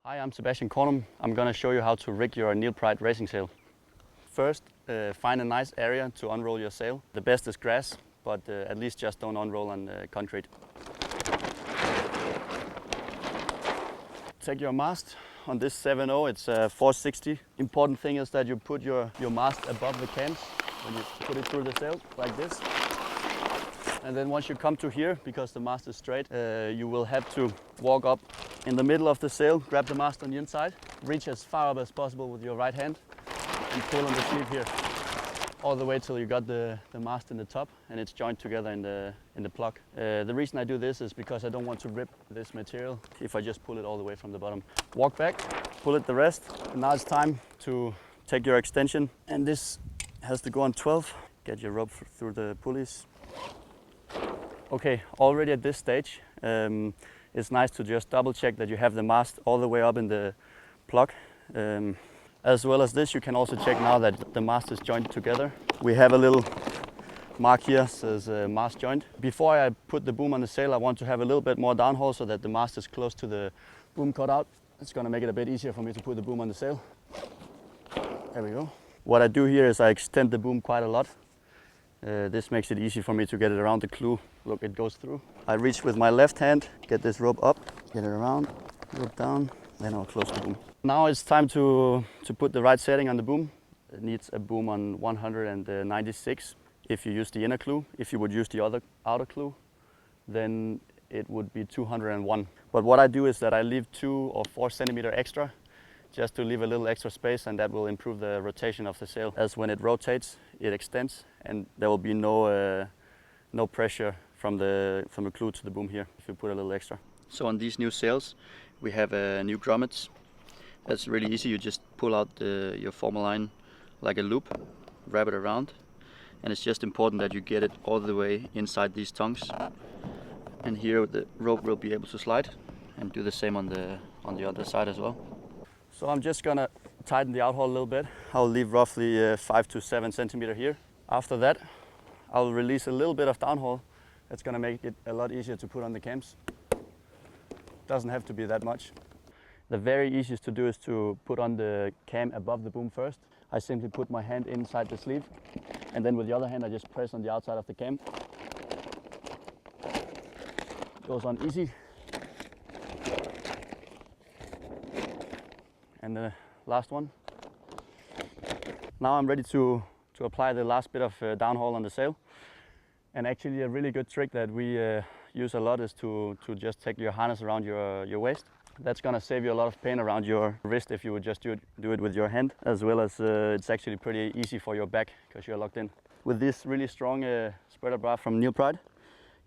Hi, I'm Sebastian Cornum. I'm going to show you how to rig your NeilPryde racing sail. First, find a nice area to unroll your sail. The best is grass, but at least just don't unroll on concrete. Take your mast. On this 7.0, it's 460. Important thing is that you put your mast above the cams when you put it through the sail, like this. And then once you come to here, because the mast is straight, you will have to walk up in the middle of the sail, grab the mast on the inside, reach as far up as possible with your right hand, and pull on the sleeve here, all the way till you got the mast in the top and it's joined together in the plug. The reason I do this is because I don't want to rip this material if I just pull it all the way from the bottom. Walk back, pull it the rest, and now it's time to take your extension, and this has to go on 12. Get your rope through the pulleys. Okay, already at this stage, it's nice to just double check that you have the mast all the way up in the plug. As well as this, you can also check now that the mast is joined together. We have a little mark here, says mast joint. Before I put the boom on the sail, I want to have a little bit more downhaul so that the mast is close to the boom cutout. It's going to make it a bit easier for me to put the boom on the sail. There we go. What I do here is I extend the boom quite a lot. This makes it easy for me to get it around the clew. Look, it goes through. I reach with my left hand, get this rope up, get it around, rope down, then I'll close the boom. Now it's time to put the right setting on the boom. It needs a boom on 196 if you use the inner clew. If you would use the other outer clew, then it would be 201. But what I do is that I leave 2 or 4 centimeter extra, just to leave a little extra space, and that will improve the rotation of the sail. As when it rotates, it extends, and there will be no pressure from the clew to the boom here if you put a little extra. So on these new sails, we have new grommets. That's really easy. You just pull out your former line like a loop, wrap it around, and it's just important that you get it all the way inside these tongues. And here the rope will be able to slide, and do the same on the other side as well. So I'm just gonna tighten the outhaul a little bit. I'll leave roughly 5 to 7 centimeter here. After that, I'll release a little bit of downhaul. That's gonna make it a lot easier to put on the cams. Doesn't have to be that much. The very easiest to do is to put on the cam above the boom first. I simply put my hand inside the sleeve, and then with the other hand I just press on the outside of the cam. Goes on easy. And the last one. Now I'm ready to apply the last bit of downhaul on the sail. And actually a really good trick that we use a lot is to just take your harness around your waist. That's going to save you a lot of pain around your wrist if you would just do it with your hand, as well as it's actually pretty easy for your back because you're locked in. With this really strong spreader bar from NeilPryde,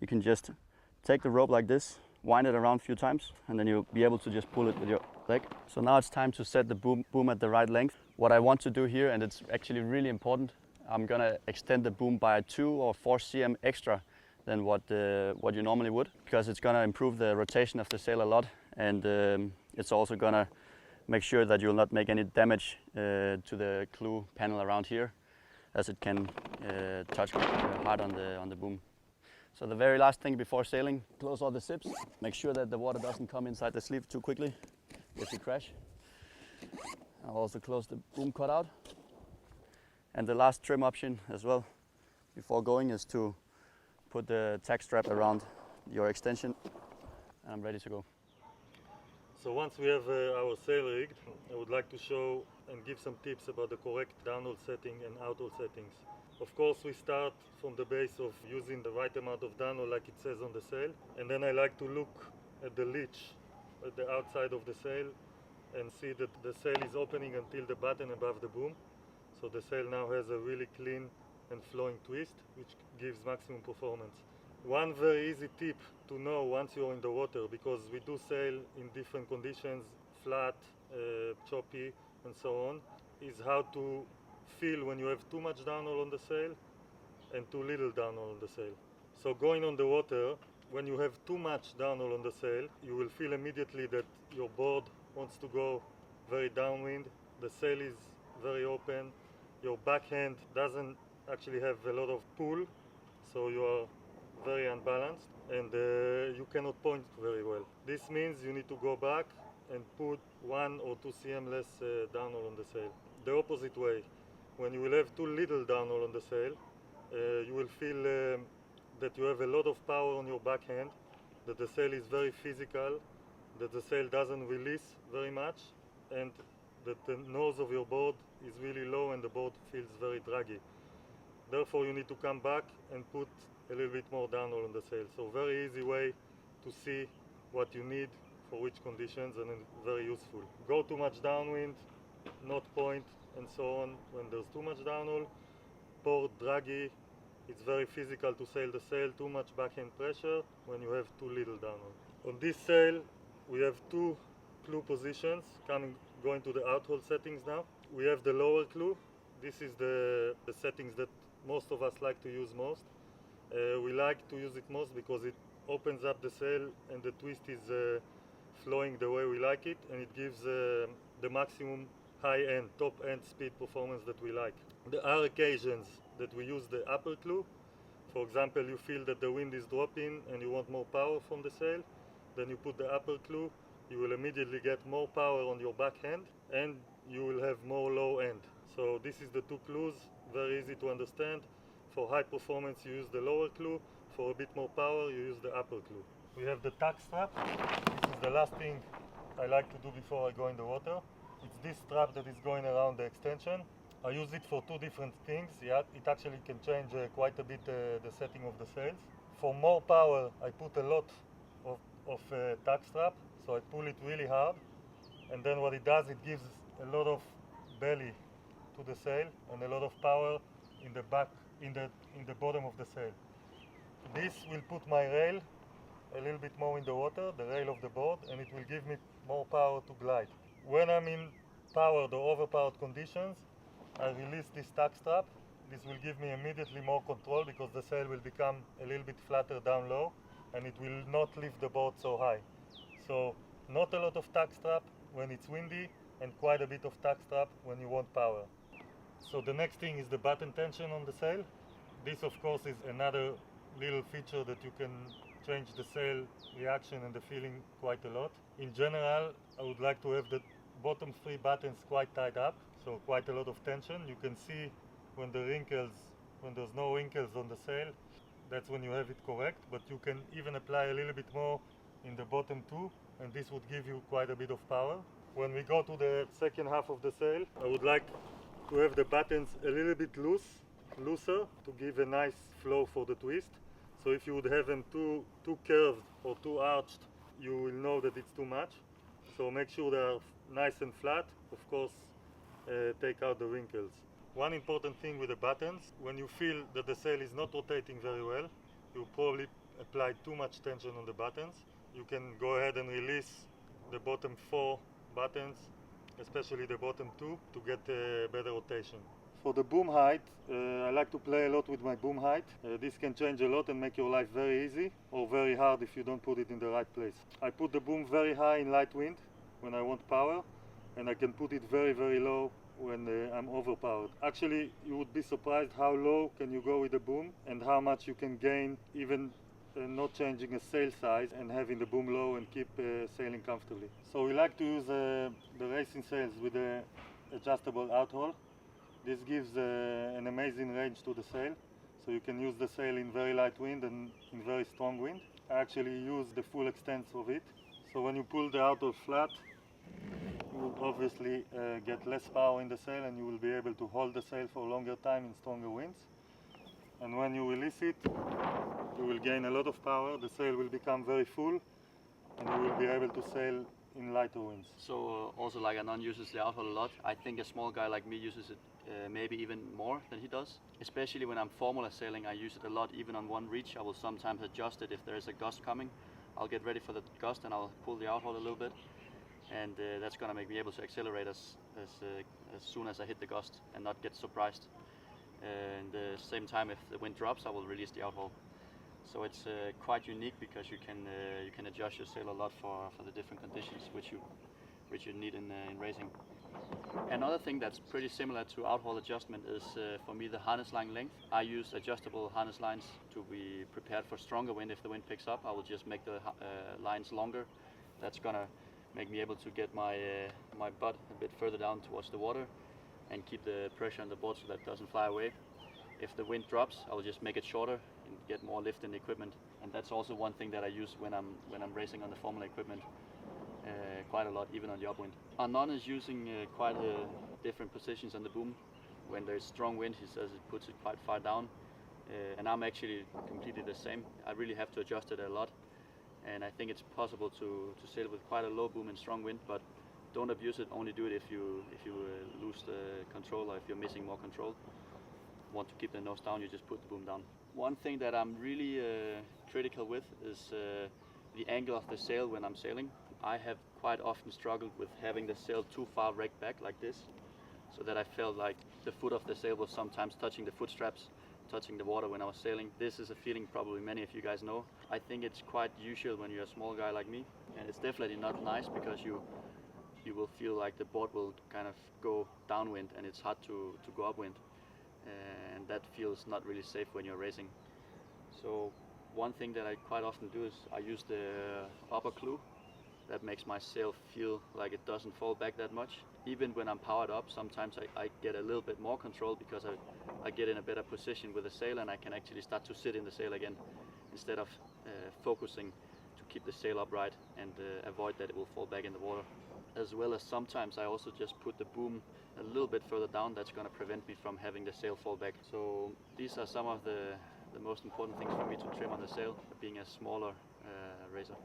you can just take the rope like this, wind it around a few times, and then you'll be able to just pull it with your leg. So now it's time to set the boom at the right length. What I want to do here, and it's actually really important, I'm gonna extend the boom by 2 or 4 cm extra than what you normally would, because it's gonna improve the rotation of the sail a lot, and it's also gonna make sure that you'll not make any damage to the clew panel around here, as it can touch hard on the boom. So the very last thing before sailing, close all the zips. Make sure that the water doesn't come inside the sleeve too quickly if you crash. I'll also close the boom cutout. And the last trim option as well before going is to put the tack strap around your extension, and I'm ready to go. So once we have our sail rigged, I would like to show and give some tips about the correct downhaul setting and outhaul settings. Of course, we start from the base of using the right amount of downhaul like it says on the sail, and then I like to look at the leech at the outside of the sail and see that the sail is opening until the button above the boom. So the sail now has a really clean and flowing twist, which gives maximum performance. One very easy tip to know once you're in the water, because we do sail in different conditions, flat, choppy, and so on, is how to feel when you have too much downhaul on the sail and too little downhaul on the sail. So going on the water, when you have too much downhaul on the sail, you will feel immediately that your board wants to go very downwind, the sail is very open, your backhand doesn't actually have a lot of pull, so you are very unbalanced, and you cannot point very well. This means you need to go back and put 1 or 2 cm less downhaul on the sail. The opposite way, when you will have too little downhaul on the sail, you will feel that you have a lot of power on your backhand, that the sail is very physical, that the sail doesn't release very much, and that the nose of your board is really low and the board feels very draggy. Therefore you need to come back and put a little bit more downhaul on the sail. So very easy way to see what you need for which conditions, and very useful. Go too much downwind, not point, and so on when there's too much downhaul. Board draggy, it's very physical to sail the sail, too much backhand pressure when you have too little downhaul. On this sail we have 2 clue positions, going to the outhaul settings now. We have the lower clue. This is the settings that most of us like to use most. We like to use it most because it opens up the sail and the twist is flowing the way we like it, and it gives the maximum high-end, top-end speed performance that we like. There are occasions that we use the upper clue. For example, you feel that the wind is dropping and you want more power from the sail, then you put the upper clue. You will immediately get more power on your backhand and you will have more low end. So this is the 2 clues, very easy to understand. For high performance you use the lower clue, for a bit more power you use the upper clue. We have the tack strap. This is the last thing I like to do before I go in the water. It's this strap that is going around the extension. I use it for 2 different things. Yeah, it actually can change quite a bit the setting of the sails. For more power I put a lot of tack strap, so I pull it really hard, and then what it does, it gives a lot of belly to the sail and a lot of power in the back, in the bottom of the sail. This will put my rail a little bit more in the water, the rail of the board, and it will give me more power to glide. When I'm in powered or overpowered conditions, I release this tack strap. This will give me immediately more control because the sail will become a little bit flatter down low and it will not lift the board so high. So not a lot of tack strap when it's windy and quite a bit of tack strap when you want power. So the next thing is the button tension on the sail. This of course is another little feature that you can change the sail reaction and the feeling quite a lot. In general, I would like to have the bottom 3 buttons quite tied up, so quite a lot of tension. You can see when there's no wrinkles on the sail, that's when you have it correct, but you can even apply a little bit more in the bottom 2, and this would give you quite a bit of power. When we go to the second half of the sail, I would like to have the buttons a little bit looser to give a nice flow for the twist. So if you would have them too curved or too arched, you will know that it's too much. So make sure they are nice and flat. Of course, take out the wrinkles. One important thing with the buttons, when you feel that the sail is not rotating very well, you probably applied too much tension on the buttons. You can go ahead and release the bottom 4 buttons, especially the bottom 2, to get better rotation. For the boom height, I like to play a lot with my boom height. This can change a lot and make your life very easy or very hard if you don't put it in the right place. I put the boom very high in light wind when I want power, and I can put it very, very low when I'm overpowered. Actually, you would be surprised how low can you go with the boom and how much you can gain even not changing a sail size and having the boom low and keep sailing comfortably. So we like to use the racing sails with the adjustable outhaul. This gives an amazing range to the sail, so you can use the sail in very light wind and in very strong wind. I actually use the full extent of it. So when you pull the outhaul flat, you will obviously get less power in the sail and you will be able to hold the sail for a longer time in stronger winds. And when you release it, you will gain a lot of power, the sail will become very full and you will be able to sail in lighter winds. So also like Anon uses the outhaul a lot. I think a small guy like me uses it maybe even more than he does. Especially when I'm formula sailing, I use it a lot. Even on one reach, I will sometimes adjust it if there is a gust coming. I'll get ready for the gust and I'll pull the outhaul a little bit. And that's going to make me able to accelerate as soon as I hit the gust and not get surprised. And at the same time, if the wind drops, I will release the outhaul. So it's quite unique because you can adjust your sail a lot for the different conditions which you need in racing. Another thing that's pretty similar to outhaul adjustment is for me the harness line length. I use adjustable harness lines to be prepared for stronger wind. If the wind picks up, I will just make the lines longer. That's gonna make me able to get my butt a bit further down towards the water and keep the pressure on the board so that it doesn't fly away. If the wind drops, I will just make it shorter and get more lift in the equipment. And that's also one thing that I use when I'm racing on the Formula equipment quite a lot, even on the upwind. Arnon is using quite different positions on the boom. When there's strong wind, he says it puts it quite far down, and I'm actually completely the same. I really have to adjust it a lot, and I think it's possible to sail with quite a low boom in strong wind, but don't abuse it. Only do it if you lose the control or if you're missing more control. Want to keep the nose down, you just put the boom down. One thing that I'm really critical with is the angle of the sail when I'm sailing. I have quite often struggled with having the sail too far raked back like this, so that I felt like the foot of the sail was sometimes touching the foot straps, touching the water when I was sailing. This is a feeling probably many of you guys know. I think it's quite usual when you're a small guy like me, and it's definitely not nice because you will feel like the board will kind of go downwind and it's hard to go upwind, and that feels not really safe when you're racing. So one thing that I quite often do is I use the upper clew. That makes my sail feel like it doesn't fall back that much. Even when I'm powered up, sometimes I get a little bit more control because I get in a better position with the sail and I can actually start to sit in the sail again instead of focusing to keep the sail upright and avoid that it will fall back in the water. As well as sometimes I also just put the boom a little bit further down. That's going to prevent me from having the sail fall back. So these are some of the most important things for me to trim on the sail, being a smaller racer.